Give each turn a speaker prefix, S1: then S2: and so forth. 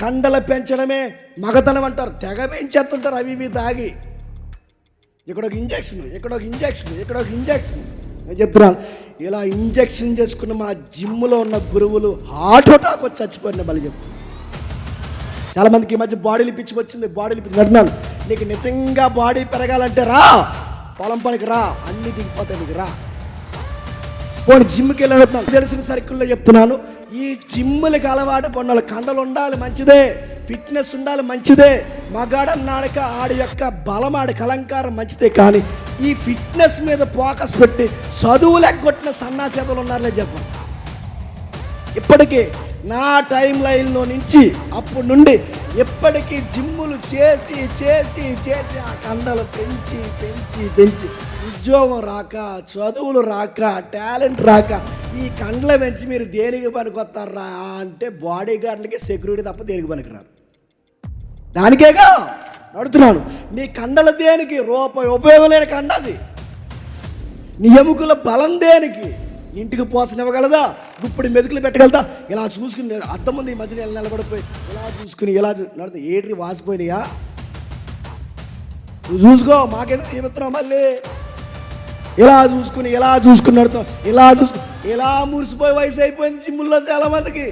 S1: కండలు పెంచడమే మగతనం అంటారు. తెగ పెంచేస్తుంటారు అవి ఇవి తాగి. ఇక్కడ ఒక ఇంజక్షన్, ఇక్కడ ఒక ఇంజక్షన్, ఇక్కడ ఒక ఇంజక్షన్. నేను చెప్తున్నాను, ఇలా ఇంజక్షన్ చేసుకున్న మా జిమ్లో ఉన్న గురువులు హార్ట్ అటాక్ వచ్చి చచ్చిపోయిన మళ్ళీ చెప్తున్నాను. చాలామందికి ఈ మధ్య బాడీలు పిచ్చుకొచ్చింది. బాడీలు పిచ్చి అంటున్నాను, నీకు నిజంగా బాడీ పెరగాలంటే రా, పొలం పనికి రా, అన్నీ దిగిపోతాయి, నీకు రా. పోనీ జిమ్కి వెళ్ళి తెలిసిన సర్కిల్లో చెప్తున్నాను, ఈ జిమ్ములకి అలవాటు పడిన కండలు ఉండాలి మంచిదే, ఫిట్నెస్ ఉండాలి మంచిదే, మగాడన్నాడక ఆడి యొక్క బలం ఆడికి అలంకారం మంచిదే. కానీ ఈ ఫిట్నెస్ మీద ఫోకస్ పెట్టి చదువు లెగ్గొట్టిన సన్నాసేతలు ఉన్నారులే చెప్పండి. ఇప్పటికీ నా టైం లైన్లో నుంచి అప్పటి నుండి ఎప్పటికీ జిమ్ములు చేసి చేసి చేసి ఆ కండలు పెంచి పెంచి పెంచి ఉద్యోగం రాక, చదువులు రాక, టాలెంట్ రాక, ఈ కండలు పెంచి మీరు దేనికి పనికొస్తారా అంటే బాడీ గార్డులకి సెక్యూరిటీ తప్ప దేనికి పనికిరారు. దానికేగా అడుగుతున్నాను, నీ కండలు దేనికి? రూపాయి ఉపయోగం లేని కండది. నీ ఎముకల బలం దేనికి? ఇంటికి పోసన ఇవ్వగలదా? గుప్పుడు మెతుకులు పెట్టగలదా? ఇలా చూసుకుని అద్దం ముందు ఈ మధ్యన నిలబడిపోయి ఇలా చూసుకుని ఇలా నడుతుంది. ఏడ్రి వాసిపోయినాయా? నువ్వు చూసుకో, మాకేదో చెబుతున్నావు. మళ్ళీ ఇలా చూసుకుని నడుతాం, ఇలా చూసుకుని ఇలా మురిసిపోయి వయసు అయిపోయింది జిమ్ముల్లో చాలా మందికి.